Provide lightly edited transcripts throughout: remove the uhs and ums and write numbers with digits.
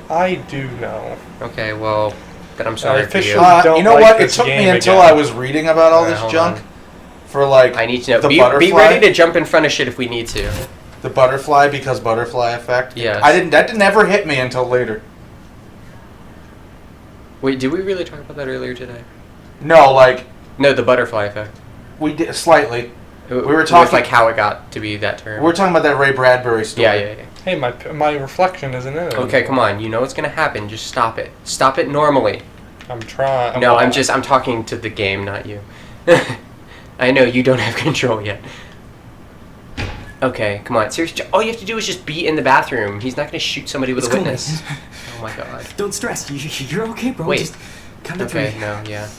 I do know. Okay, well, then I'm sorry for you. Don't you know like what? It this took me game until again. I was reading about all this hold junk on. for like I need to know. the Be butterfly. ready to jump in front of shit if we need to. The butterfly because butterfly effect. Yes. That never hit me until later. Wait, did we really talk about that earlier today? No, like No, the butterfly effect. we did slightly. We were talking with, like how it got to be that term. We're talking about that Ray Bradbury story. Yeah. Hey, my reflection isn't in it. Okay, come on. You know what's gonna happen. Just stop it. Stop it normally. I'm trying. No, I'm talking to the game, not you. I know you don't have control yet. Okay, come on. Seriously, all you have to do is just be in the bathroom. He's not gonna shoot somebody with a witness. Oh my god. Don't stress. You're okay, bro. Wait. Just count to 3. Okay, no, yeah.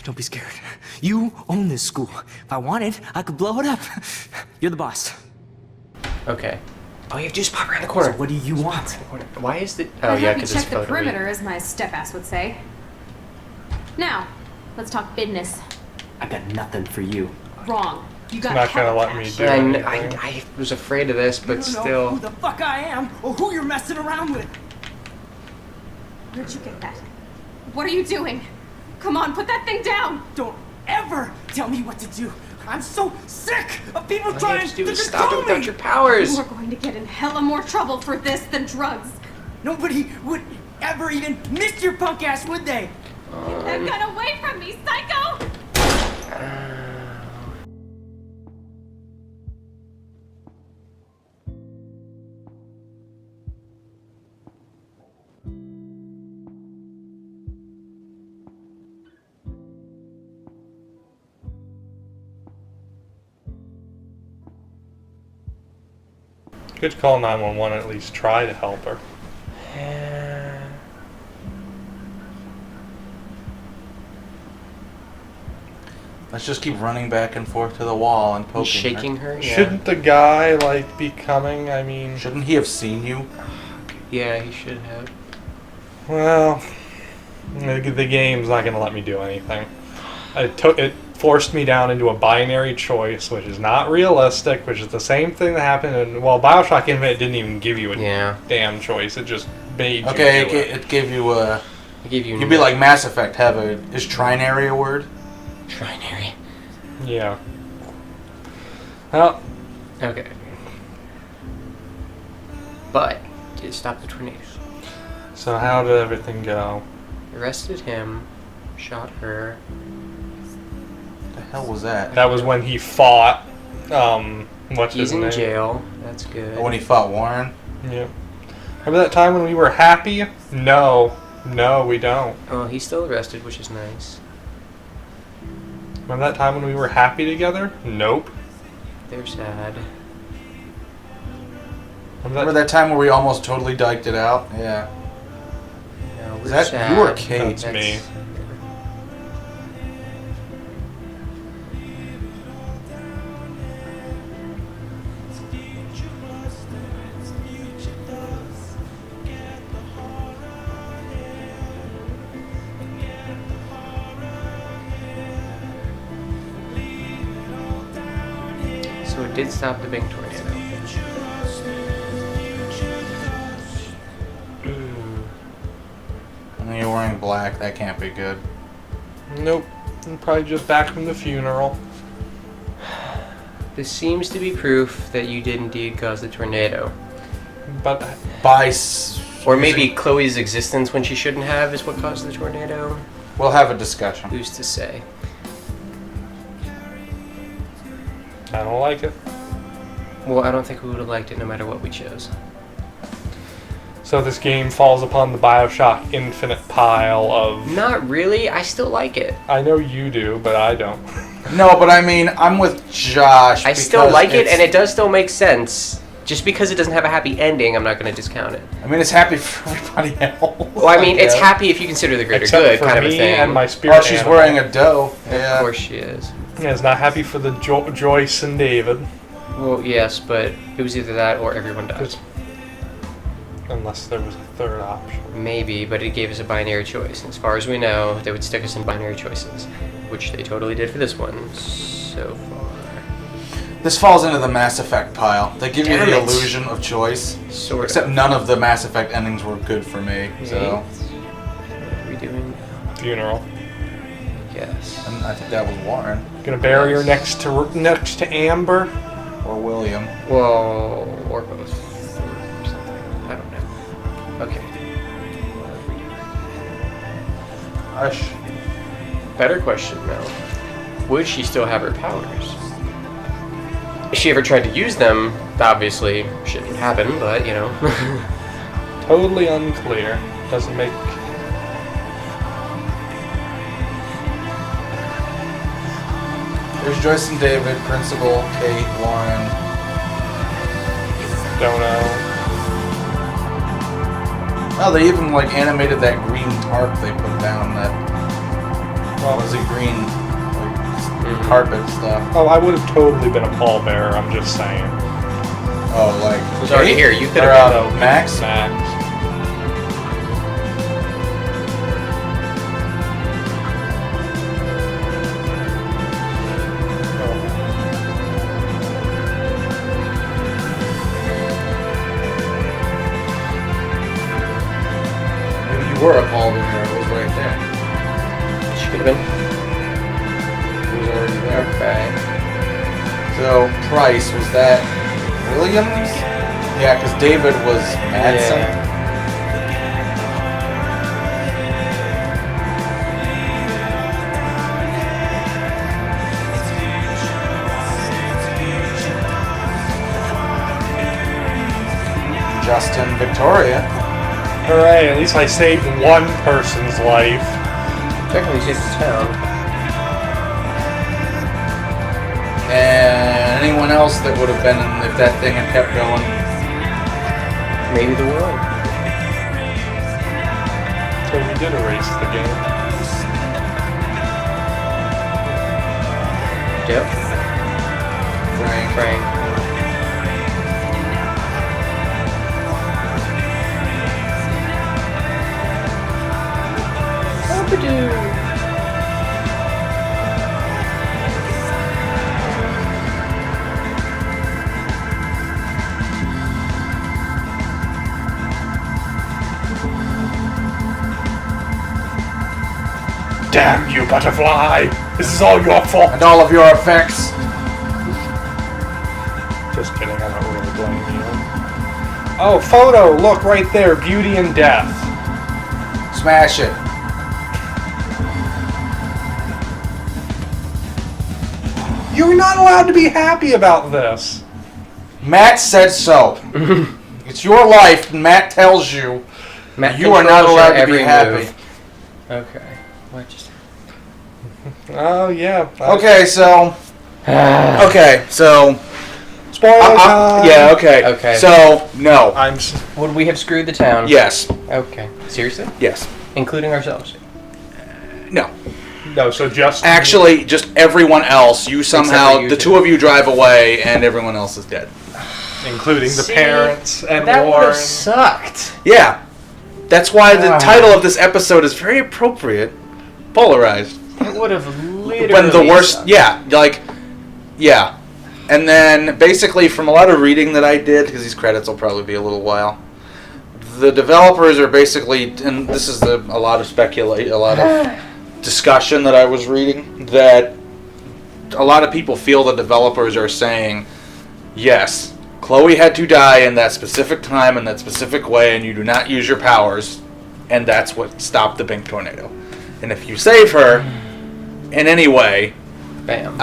Don't be scared. You own this school. If I wanted, I could blow it up. You're the boss. Okay. All you have to do is pop around the corner. So what do you want? Why is the... I Oh, yeah, have you because it's check the photo perimeter, read. as my step-ass would say. Now, let's talk business. I got nothing for you. Wrong. You got not gonna hella let me cash. do anything. I was afraid of this, but You don't still... know who the fuck I am or who you're messing around with. Where'd you get that? What are you doing? Come on, put that thing down! Don't ever tell me what to do. I'm so sick of people All you trying have to do to is stop it control without me. your powers. You are going to get in hella more trouble for this than drugs. Nobody would ever even miss your punk ass, would they? Get that gun away from me, psycho! Good call 911. At least try to help her. Let's just keep running back and forth to the wall and poking He's shaking her? Yeah. Shouldn't the guy like be coming? I mean, Shouldn't he have seen you? Yeah, he should have. well, the game's not gonna let me do anything. It forced me down into a binary choice, which is not realistic. Which is the same thing that happened in Bioshock Infinite didn't even give you a damn choice. It just made you Okay, do it. it gave you a. I give you... You'd be like Mass Effect. Is trinary a word? Trinary. Yeah. Well, Okay. But, did stop the tornadoes. so how did everything go? Arrested him, shot her. What the hell was that? That was when he fought. What's He's his in name? jail. That's good. When he fought Warren? Yeah. Remember that time when we were happy? No, we don't. Oh, he's still arrested, which is nice. Remember that time when we were happy together? Nope. They're sad. Remember that time where we almost totally dyked it out? Yeah. No, we're Is that sad. you or Kate? That's me. So it did stop the big tornado. And you're wearing black. That can't be good. Nope. I'm probably just back from the funeral. This seems to be proof that you did indeed cause the tornado. But Or maybe Chloe's existence when she shouldn't have is what caused the tornado. We'll have a discussion. Who's to say? I don't like it. Well, I don't think we would have liked it no matter what we chose. So this game falls upon the Bioshock Infinite pile of... Not really. I still like it. I know you do, but I don't. No, but I mean, I'm with Josh. I still because like it, it's- and it does still make sense. Just because it doesn't have a happy ending, I'm not going to discount it. I mean, it's happy for everybody else. Well, I mean, it's guess. happy if you consider the greater Except good for kind of a me thing. and my spirit Oh, she's animal. wearing a doe. Of Yeah. course she is. Yeah, it's not happy for the Joyce and David. Well, yes, but it was either that or everyone dies. Unless there was a third option. Maybe, but it gave us a binary choice. And as far as we know, they would stick us in binary choices, which they totally did for this one so far. This falls into the Mass Effect pile. They give you Damn the it. illusion of choice. Sort Except of. none of the Mass Effect endings were good for me. So, What are we doing? Funeral. Yes. and I think that was Warren Gonna bury her next to Amber. or William. Well, or both. Or something. I don't know. Okay. Hush. Better question now. Would she still have her powers? If she ever tried to use them, obviously shouldn't happen, but you know. Totally unclear. Doesn't make. There's Joyce and David, Principal, Kate, Warren. Don't know. Oh, they even like animated that green tarp they put down. That was it green like carpet stuff. Oh, I would have totally been a pallbearer. I'm just saying. Oh, like It was already here. You could Or, have No, Max? Max. Maybe you were a pallbearer. It was right there. She could have been. It was already there. Okay. So Price, was that Williams? Yeah, because David was Madsen. Yeah. Justin, Victoria. Hooray! At least I saved one person's life. Technically, she's the town. And anyone else that would have been if that thing had kept going. Maybe the world. So we did erase the game. Yep. Frank. Frank. Damn you, butterfly! This is all your fault! And all of your effects. Just kidding, I don't really blame you. Oh, photo! Look, right there, Beauty and Death. Smash it. You're not allowed to be happy about this. Matt said so. It's your life, and Matt tells you Matt you are not controls your allowed to be every happy. move. Okay. What just? Oh, yeah. Okay, so. Okay, so. Spoiler time! Yeah, okay. Okay. So, no. Would we have screwed the town? Yes. Okay. Seriously? Yes. Including ourselves? No. No, so just... Actually, just everyone else. You somehow, you the two. two of you drive away, and everyone else is dead. Including the See, parents and that would Warren. have sucked. Yeah. That's why the Ah. title of this episode is very appropriate. Polarized. It would have literally When the worst, sucked. yeah, like, yeah. And then, basically, from a lot of reading that I did, because these credits will probably be a little while, the developers are basically, and this is a lot of discussion that I was reading, that a lot of people feel the developers are saying, yes, Chloe had to die in that specific time, in that specific way, and you do not use your powers, and that's what stopped the Bink tornado. And if you save her in any way, Bam.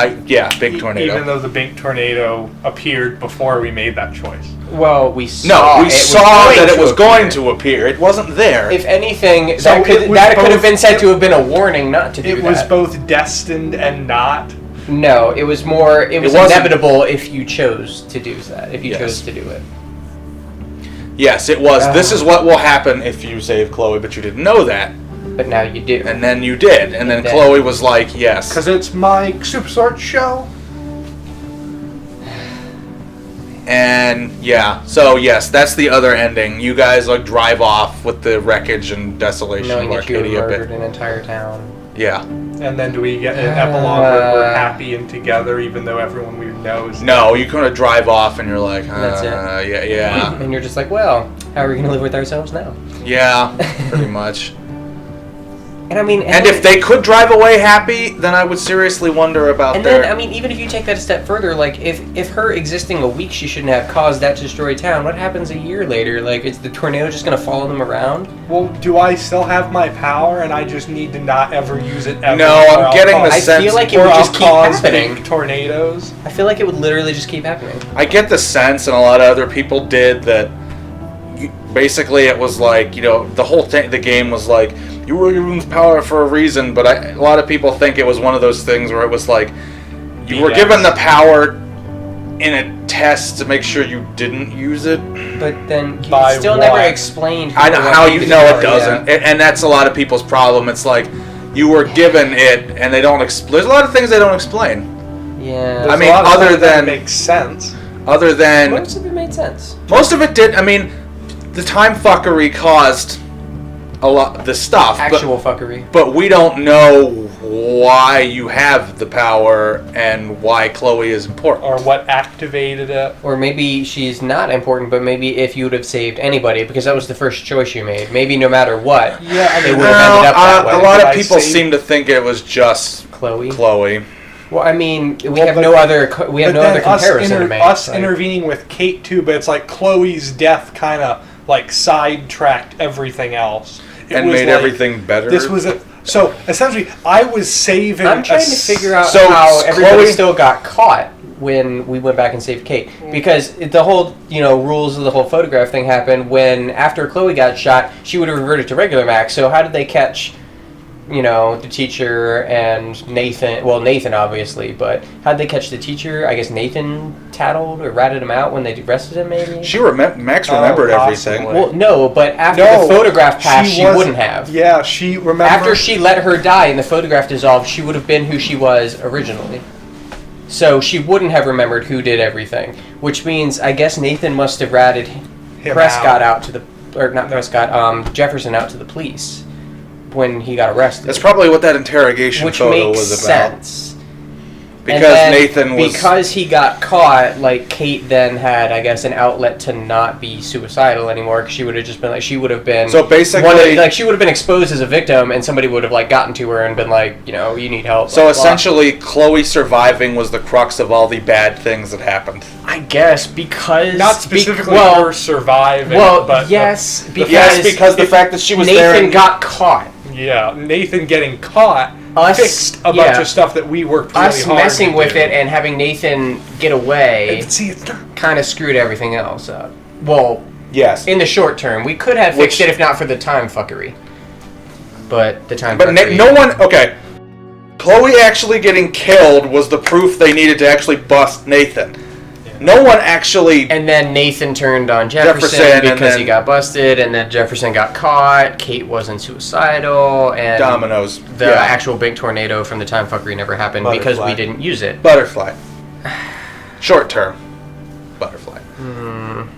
big tornado. Even though the Bink tornado appeared before we made that choice. Well, we No, saw we it was saw going that it to was appear. going to appear. It wasn't there. If anything, So that could it was that could both- have been said to have been a warning not to do It that. was both destined and not. No, it was more. It was wasn't- inevitable if you chose to do that. If you Yes. chose to do it. Yes, it was. This is what will happen if you save Chloe, but you didn't know that. But now you do. And then you did. And then Then- Chloe was like, yes. Because it's my Super Sword show. And yeah, so yes, that's the other ending. You guys like drive off with the wreckage and desolation Knowing of that you have Arcadia. murdered an entire town. Yeah. And then do we get an epilogue where we're happy and together, even though everyone we know is No, you kind of drive off and you're like, That's it. yeah. And you're just like, well, how are we going to live with ourselves now? Yeah, pretty much. And I mean... And if they could drive away happy, then I would seriously wonder about And their... then, I mean, even if you take that a step further, like, if her existing a week she shouldn't have caused that to destroy town, what happens a year later? Like, is the tornado just going to follow them around? Well, do I still have my power and I just need to not ever use it ever? No, I'm getting the I sense... feel like it Or would I'll just keep cause happening. big tornadoes. I feel like it would literally just keep happening. I get the sense, and a lot of other people did, that basically it was like, you know, the whole thing, the game was like, you were given this power for a reason, but a lot of people think it was one of those things where it was like, you were given the power in a test to make sure you didn't use it. But then you By still what? never explained I know what how made you the know power, it doesn't, and that's a lot of people's problem. It's like, you were given it, and they don't explain. There's a lot of things they don't explain. Yeah. There's I mean, a lot of other stuff that than- makes sense. Other than... Most of it made sense. Most of it did. I mean, the time fuckery caused a lot the stuff. Actual fuckery. But we don't know why you have the power and why Chloe is important. Or what activated it. Or maybe she's not important, but maybe if you would have saved anybody, because that was the first choice you made, maybe no matter what, Yeah, I they mean, would have ended up that way. a lot Did of I people save- seem to think it was just Chloe. Chloe. Well, I mean, we Well, have but- no other comparison to make. Us like- intervening with Kate too, but it's like Chloe's death kind of like sidetracked everything else. It And was made like, everything better. This was a so essentially I was saving. I'm trying to figure out So, how everybody Chloe- still got caught when we went back and saved Kate, because the whole rules of the whole photograph thing happened when after Chloe got shot, she would have reverted to regular Max. So how did they catch the teacher and Nathan? Well, Nathan obviously, but how'd they catch the teacher? I guess Nathan tattled or ratted him out when they arrested him. Maybe Max remembered everything. possibly. Well, no, but after No, the photograph passed, she wasn't- wouldn't have. Yeah, she remember After she let her die and the photograph dissolved, she would have been who she was originally. So she wouldn't have remembered who did everything, which means I guess Nathan must have ratted him Prescott out to the, or not Prescott, Jefferson out to the police when he got arrested. That's probably what that interrogation Which photo makes was about. sense. Because And then Nathan was... because he got caught, like Kate then had, I guess, an outlet to not be suicidal anymore. Because she would have just been like, she would have been So basically... she would have been exposed as a victim, and somebody would have like gotten to her and been like, you need help. So blah, blah, blah. essentially, Chloe surviving was the crux of all the bad things that happened. I guess because not specifically well, her surviving. well, but yes, because Yes, because the fact that she was there Nathan and- got caught. yeah, Nathan getting caught Us- fixed a bunch yeah. of stuff that we worked really Us hard messing to with do. it and having Nathan get away And see, it's not. kind of screwed everything else up. Well, Yes. in the short term, we could have fixed Which- it if not for the time fuckery. But the time But fuckery. no one... Okay. Chloe actually getting killed was the proof they needed to actually bust Nathan. No one actually... And then Nathan turned on Jefferson, Jefferson, and because he then- got busted, and then Jefferson got caught. Kate wasn't suicidal, and Dominoes. the Yeah. actual big tornado from the time fuckery never happened because Butterfly. we didn't use it. Butterfly. Short term. Butterfly.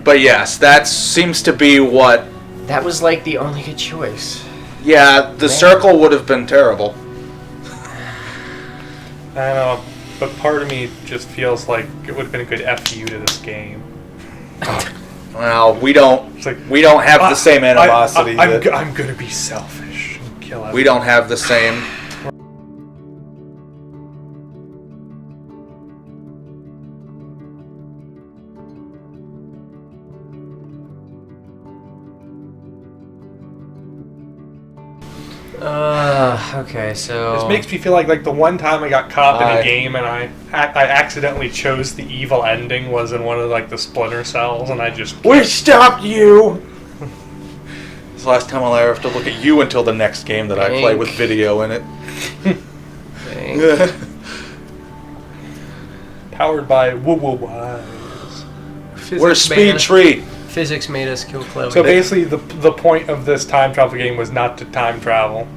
But yes, that seems to be what... That was like the only good choice. Yeah, the circle would have been terrible. I don't know, but part of me just feels like it would have been a good FU to this game. Well, we don't It's like have the same animosity. that- I'm gonna be selfish and kill everyone. we don't have the same... Okay, so... This makes me feel like the one time I got caught in I- a game and I accidentally chose the evil ending was in one of the Splinter Cells and I just We stopped you! It's the last time I'll ever have to look at you until the next game that I play with video in it. powered by woo woo wise. We're a speed tree. Physics made us kill Chloe. So basically, the point of this time travel game was not to time travel.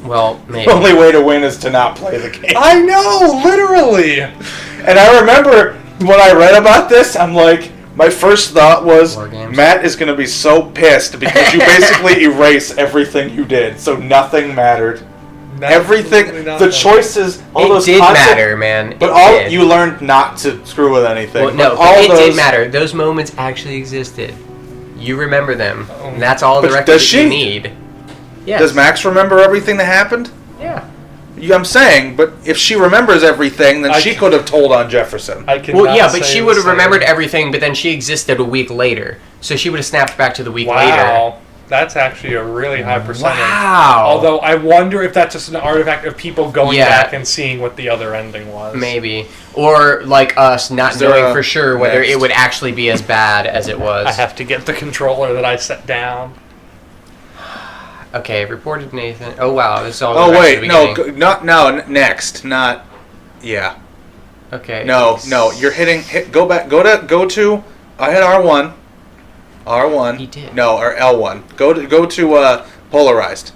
well, maybe. The only way to win is to not play the game. I know, literally. And I remember when I read about this, I'm like, my first thought was, War games. Matt is going to be so pissed because you basically erase everything you did, so nothing mattered. Everything, Absolutely the nothing. choices, all It those did concepts, matter, man. but It all did. you learned not to screw with anything. Well, no, But but all it those, did matter. Those moments actually existed. You remember them. And that's all the But record does that she? you need. Yes. Does Max remember everything that happened? Yeah. I'm saying, but if she remembers everything, then she could have told on Jefferson. I can. Well, yeah, but she would have remembered everything, but then she existed a week later. So she would have snapped back to the week later. Wow, that's actually a really high percentage. Wow. Although I wonder if that's just an artifact of people going Yeah. back and seeing what the other ending was. Maybe. Or, like us, not Is there knowing a for sure whether next? it would actually be as bad as it was. I have to get the controller that I set down. Okay, reported Nathan. Oh, wow. This is all Oh the rest of wait, the no, beginning. next, not, yeah, Okay. no, you're go back, go to, I hit R1, He did. no, or L1, go to Polarized,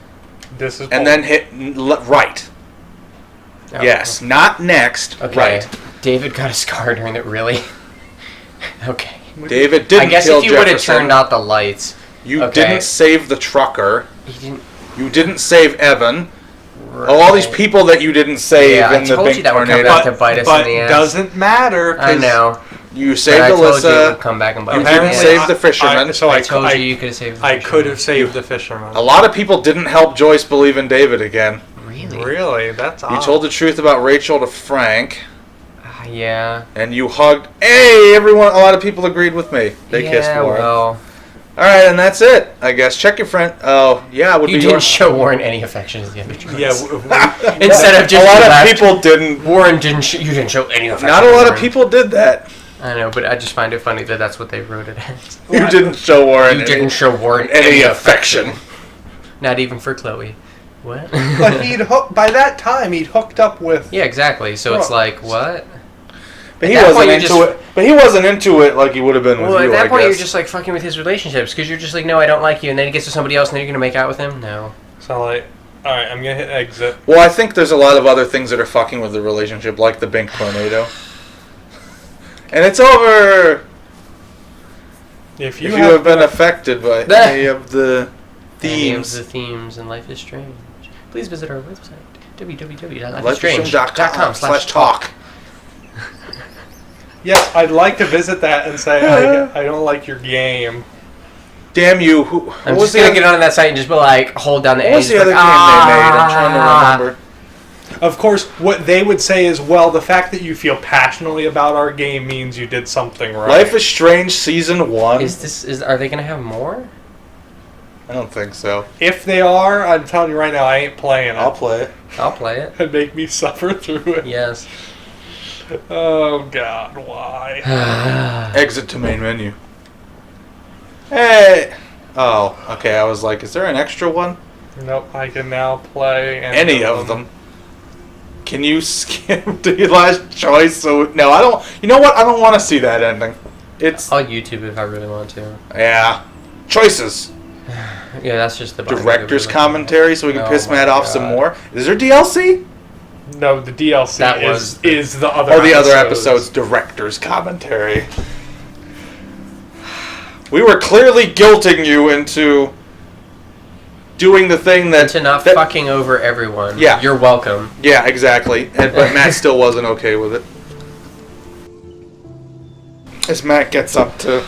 This is and then hit right, Oh. yes, not next, Okay. right. David got a scar during it, really? Okay. David didn't I guess kill if you would have Jefferson. turned out the lights. You Okay. didn't save the trucker, He didn't. you didn't save Evan, all these people that you didn't save Yeah, I in the told you big that would come tornado. back to bite us but in the ass. doesn't matter. 'Cause I know. You But saved I told you it Alyssa. would come back and bite You us in didn't the ass. save the fisherman. I told you you could have saved the I fisherman. could have saved the fisherman. A lot of people didn't help Joyce believe in David again. Really? Really? That's odd. You told the truth about Rachel to Frank, Yeah. and you hugged. Hey, everyone! A lot of people agreed with me. They yeah, kissed Warren. well, All right, and that's it. I guess. Check your friend. Oh, yeah, it would you be didn't yours. show Warren any affection as the other choice. Yeah. Instead of just a lot left, of people didn't. Warren didn't. You didn't show any affection. Not a lot of Warren. people did that. I know, but I just find it funny that that's what they wrote it as. You didn't show Warren You didn't show Warren any affection. Not even for Chloe. What? But by that time he'd hooked up with. Yeah, exactly. So it's Bro. like what? But he At that wasn't point, into you it. But he wasn't into it like he would have been with Well, you. at that I point, guess. you're just like fucking with his relationships because you're just like, no, I don't like you, and then he gets to somebody else, and then you're gonna make out with him. No. So like, all right, I'm gonna hit exit. Well, I think there's a lot of other things that are fucking with the relationship, like the Bink tornado. And it's over. If If you you have been affected by any of the Any of themes, the themes in Life is Strange, please visit our website www.lifeisstrange.com/talk. lifestream.com/talk. Yes, I'd like to visit that and say I don't like your game. Damn you! Who I'm was just the gonna other, get on that site and just be like, hold down the what A. was the just other like, game they made? I'm trying to remember. Of course, what they would say is, well, the fact that you feel passionately about our game means you did something right. Life is Strange Season 1? Are they gonna have more? I don't think so. If they are, I'm telling you right now, I ain't playing it. I'll play it. I'll play it. And make me suffer through it. Yes. Oh God, why? Exit to main menu. Hey! Oh, okay, I was like, is there an extra one? Nope, I can now play Any of them. Can you skip the last choice? So no, I don't. You know what? I don't want to see that ending. It's I'll YouTube if I really want to. yeah. Choices. Yeah, that's just the Director's commentary, so we can Oh piss my Matt off some God. more. Is there DLC? No, the DLC That is the other. Oh, the other episode's director's commentary. We were clearly guilting you into doing the thing that To not that- fucking over everyone. Yeah. You're welcome. Yeah, exactly. But Matt still wasn't okay with it. As Matt gets up to...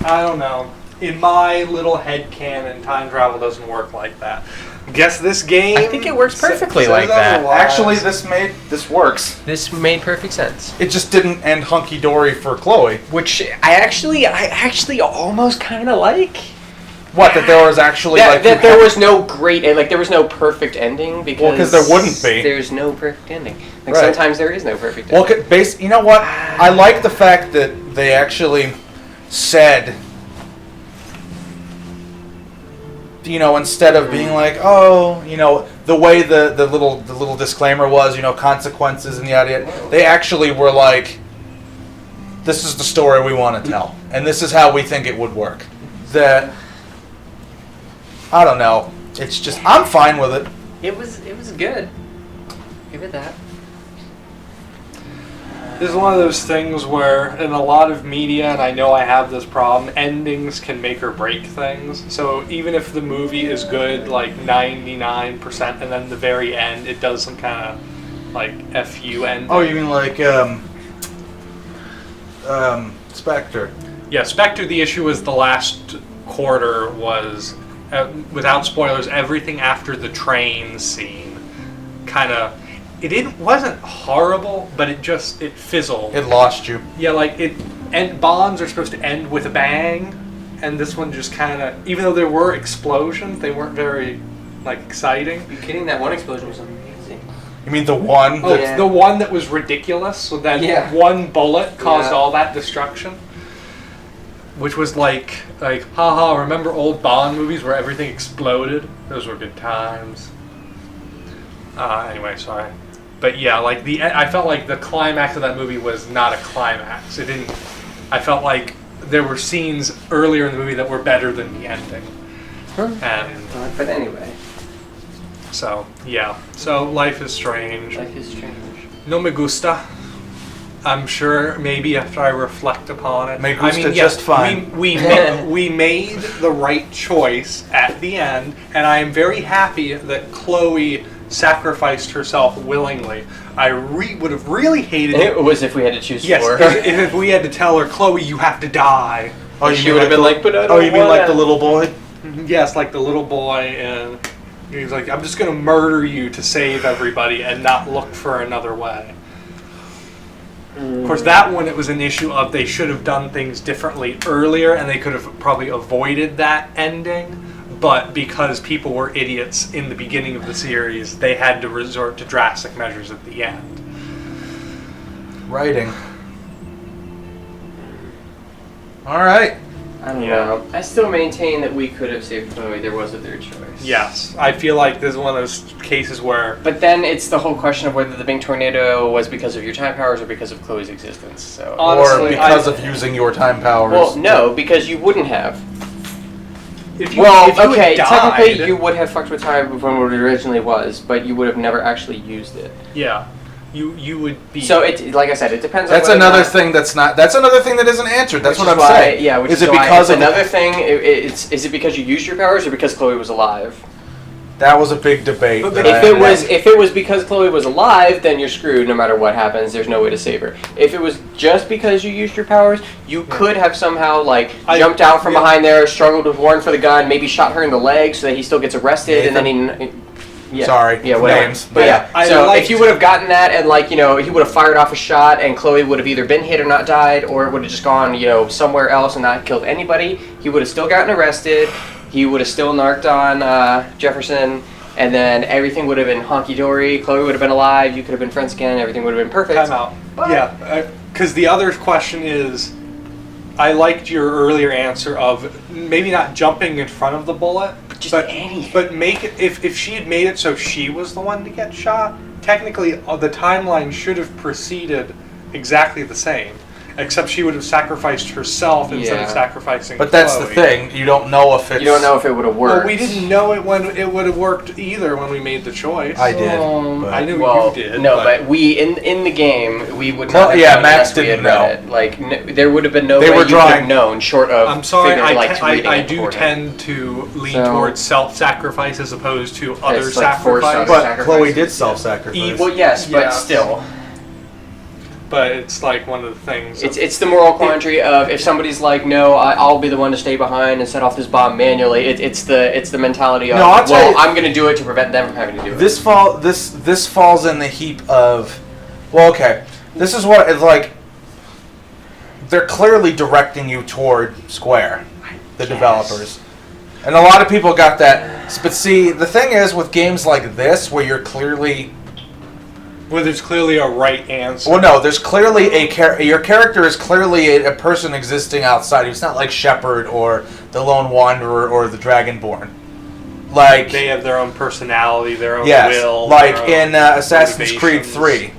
I don't know. In my little head canon, time travel doesn't work like that. Guess this game. I think it works perfectly says like that. otherwise. Actually, this works. This made perfect sense. It just didn't end hunky-dory for Chloe. Which I actually almost kind of like. What, that there was actually That there was no great, like there was no perfect ending because. Well, 'cause there wouldn't be. There's no perfect ending. Like Right. sometimes there is no perfect Well, ending. you know what? I like the fact that they actually said, you know, instead of being like, oh, you know, the way the little disclaimer was, you know, consequences and yada yada, they actually were like, this is the story we want to tell, and this is how we think it would work. That, I don't know, it's just, I'm fine with it. It was good. Give it that. This is one of those things where, in a lot of media, and I know I have this problem, endings can make or break things. So even if the movie is good, like 99%, and then the very end, it does some kind of, like, FU ending. Oh, you mean like, Spectre? Yeah, Spectre, the issue was the last quarter was, without spoilers, everything after the train scene kind of... It wasn't horrible, but it fizzled. It lost you. Yeah, like Bonds are supposed to end with a bang, and this one just kind of, even though there were explosions, they weren't very, like, exciting. Are you kidding? That one explosion was amazing. You mean the one? Oh, yeah. The one that was ridiculous, so that one bullet caused all that destruction. Which was like, haha, remember old Bond movies where everything exploded? Those were good times. Anyway, sorry. But yeah, like I felt like the climax of that movie was not a climax. It didn't. I felt like there were scenes earlier in the movie that were better than the ending. And but anyway. So yeah. So Life is Strange. Life is Strange. No me gusta. I'm sure maybe after I reflect upon it. Me gusta just fine. We made the right choice at the end, and I am very happy that Chloe sacrificed herself willingly. I would have really hated it. It was if we had to choose yes, four. if we had to tell her, Chloe, you have to die. Oh, you she would have been like, but I don't you mean like the little boy? Yes, like the little boy, and he's like, I'm just going to murder you to save everybody and not look for another way. Of course, that one, it was an issue of they should have done things differently earlier, and they could have probably avoided that ending. But because people were idiots in the beginning of the series, they had to resort to drastic measures at the end. Writing. All right. I don't know. I still maintain that we could have saved Chloe. There was a third choice. Yes. I feel like this is one of those cases where... But then it's the whole question of whether the big tornado was because of your time powers or because of Chloe's existence. So honestly, or because of using your time powers. Well, no, because you wouldn't have. If you okay, had technically died, you would have fucked with time from what it originally was, but you would have never actually used it. Yeah. You would be... So, like I said, it depends on That's another thing that's not... That's another thing that isn't answered. That's what I'm saying. Yeah, which is it why because it's of another thing... Is it because you used your powers or because Chloe was alive? That was a big debate. But if it was because Chloe was alive, then you're screwed no matter what happens. There's no way to save her. If it was just because you used your powers, you could have somehow, jumped out from behind there, struggled with Warren for the gun, maybe shot her in the leg so that he still gets arrested, and then he... Yeah. Sorry. Yeah, whatever. Names. But yeah, so if you would have gotten that and he would have fired off a shot and Chloe would have either been hit or not died, or it would have just gone, somewhere else and not killed anybody, he would have still gotten arrested, he would have still narked on Jefferson, and then everything would have been honky-dory, Chloe would have been alive, you could have been friends again, everything would have been perfect. Time out. Yeah, because the other question is, I liked your earlier answer of maybe not jumping in front of the bullet, but make it if she had made it so she was the one to get shot. Technically, the timeline should have proceeded exactly the same, except she would have sacrificed herself instead of sacrificing. But that's Chloe. the thing. You don't know if it's. You don't know if it would have worked. Well, we didn't know it when it would have worked either when we made the choice. I did. I knew you did. No, but we in the game we would not. Max didn't know. There would have been no way you could have known short of. I'm sorry. I do important. tend to lean towards self-sacrifice as opposed to other forced sacrifice. But Chloe did self-sacrifice. Well, yes, but still. But it's like one of the things. It's the moral quandary of if somebody's like, no, I'll be the one to stay behind and set off this bomb manually. It's the mentality of I'm going to do it to prevent them from having to do it. This falls in the heap of, this is what it's like. They're clearly directing you toward Square, the developers, and a lot of people got that. But see, the thing is with games like this, where you're clearly. Well, there's clearly a right answer. Well, no, there's clearly your character is clearly a person existing outside. It's not like Shepard or the Lone Wanderer or the Dragonborn. Like they have their own personality, their own will. Like in Assassin's Creed 3.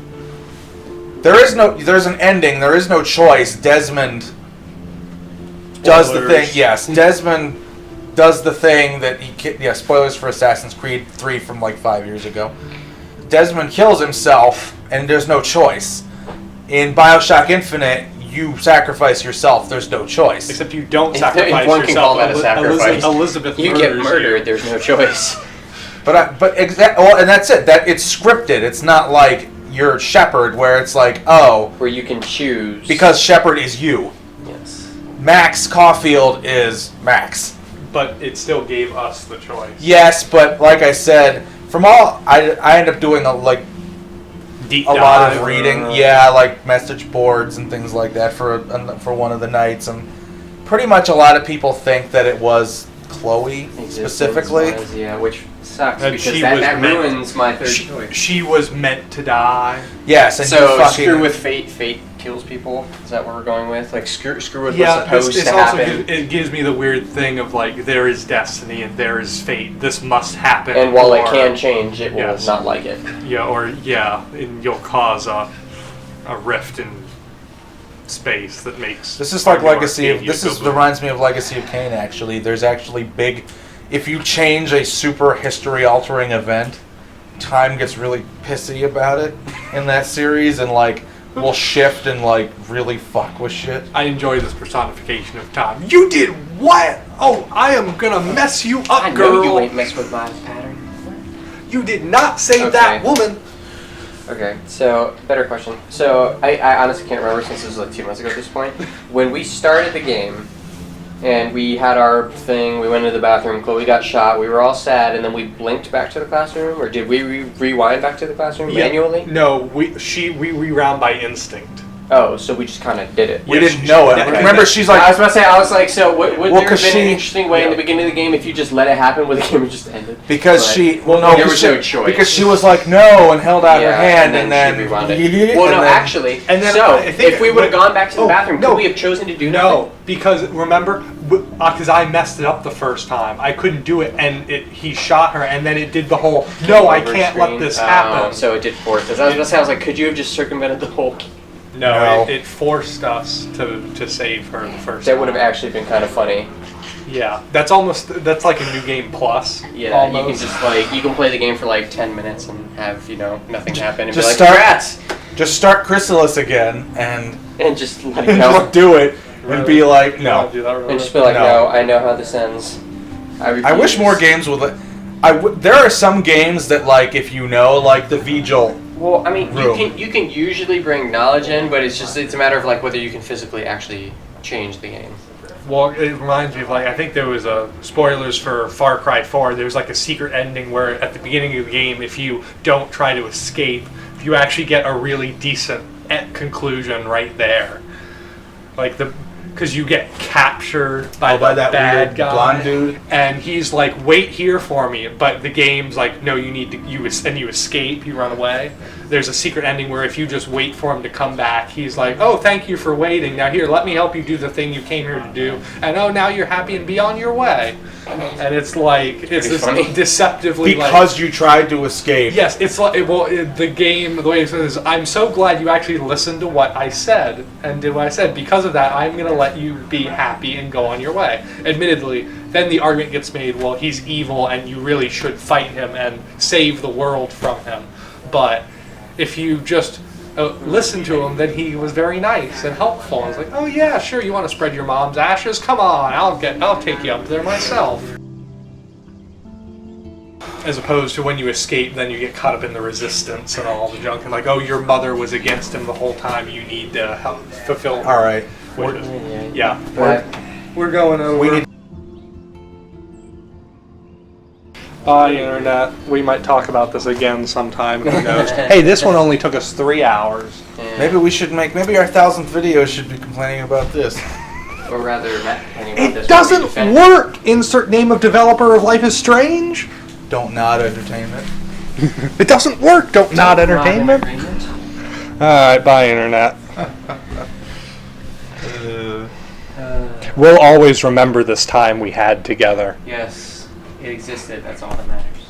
There's an ending. There is no choice. Desmond does the thing. Yes, Desmond does the thing that he. Yeah, spoilers for Assassin's Creed 3 from 5 years ago. Desmond kills himself, and there's no choice. In Bioshock Infinite, you sacrifice yourself. There's no choice. Except you don't If sacrifice one can call yourself. that a sacrifice. Elizabeth You get murders murdered. There's no choice. And that's it. That it's scripted. It's not like you're Shepard, where it's like, oh, Where you can choose. because Shepard is you. Yes. Max Caulfield is Max. But it still gave us the choice. Yes, but like I said, from all I end up doing a lot of reading. Yeah, like message boards and things like that for one of the nights, and pretty much a lot of people think that it was Chloe specifically. Yeah, which sucks That because she that was meant- ruins my third choice. She was meant to die. Yes, and So you fucking screw with fate. Fate kills people. Is that what we're going with? Like screw with what's Yeah, supposed it's to also happen. it gives me the weird thing of like there is destiny and there is fate. This must happen. And while it or- can change, it will Yes. not like it. and you'll cause a rift in space that makes. This is like Arguably Legacy of. Arcadia This go is boom. reminds me of Legacy of Kain. Actually, there's actually big. If you change a super history-altering event, time gets really pissy about it in that series, and like will shift and like really fuck with shit. I enjoy this personification of time. You did what? Oh, I am gonna mess you up, I know girl. you ain't messed with my pattern. You did not save Okay. that woman. Okay, so better question. So I honestly can't remember since this was like 2 months ago at this point. When we started the game, and we had our thing, we went into the bathroom, Chloe got shot, we were all sad, and then we blinked back to the classroom, or did we rewind back to the classroom manually? No, we rewound by instinct. Oh, so we just kind of did it. We Yeah, didn't know it. that- Remember, she's I like, was about to say, I was like, so would there have 'cause been an she- interesting way in the beginning of the game if you just let it happen where the game just ended? because But- she there because was she- no choice. because she was like no and held out her Yeah, hand and and then then she rewound it. and Well, no, then- actually, and then so I think if we would have gone back to the Oh, bathroom, no. could we have chosen to do No, nothing? because remember, because I messed it up the first time. I couldn't do it, and he shot her, and then it did the whole, no, I Over can't screen. let this Oh, happen. so it did force us. I was about to say, I was like, could you have just circumvented the whole game? No, No. it forced us to save her the first That time. would have actually been kind of funny. Yeah, that's like a new game plus. Yeah, almost. you can just like, you can play the game for like 10 minutes and have, nothing happen and Just be like, start- congrats! just start Chrysalis again and And just let it go. just do it and Really? be like You wanna no. do that, And really? just be like, No. no, I know how this ends. I wish more games would let. There are some games that like if you know like the Vigil. Well, I mean, Room. you can usually bring knowledge in, but it's a matter of like whether you can physically actually change the game. Well, it reminds me of like I think there was spoilers for Far Cry 4. There was like a secret ending where at the beginning of the game, if you don't try to escape, you actually get a really decent conclusion right there. Like because you get captured by, by the that bad weird guy, blonde dude. and he's like, "Wait here for me," but the game's like, "No, you need to you escape, you run away." There's a secret ending where if you just wait for him to come back, he's like, "Oh, thank you for waiting. Now here, let me help you do the thing you came here to do." And oh, now you're happy and be on your way. And it's like it's this funny. deceptively Because you tried to escape. Yes, it's like the game. The way it says, "I'm so glad you actually listened to what I said and did what I said. Because of that, I'm gonna let you be happy and go on your way." Admittedly, then the argument gets made, "Well, he's evil, and you really should fight him and save the world from him." But if you just listen to him, then he was very nice and helpful. I was like, "Oh yeah, sure. You want to spread your mom's ashes? Come on, I'll take you up there myself." As opposed to when you escape, then you get caught up in the resistance and all the junk, and like, oh, your mother was against him the whole time. You need to help fulfill. All right. Wishes. Yeah, But we're going over. We need. Bye, internet. We might talk about this again sometime. Who knows? Hey, this one only took us 3 hours. Maybe we should make. Maybe our 1,000th video should be complaining about this. or rather, Matt complaining about this. It doesn't work. Insert name of developer of Life is Strange. Don't nod entertainment. It doesn't work. Don't nod entertainment. All right, bye, internet. We'll always remember this time we had together. Yes, it existed. That's all that matters.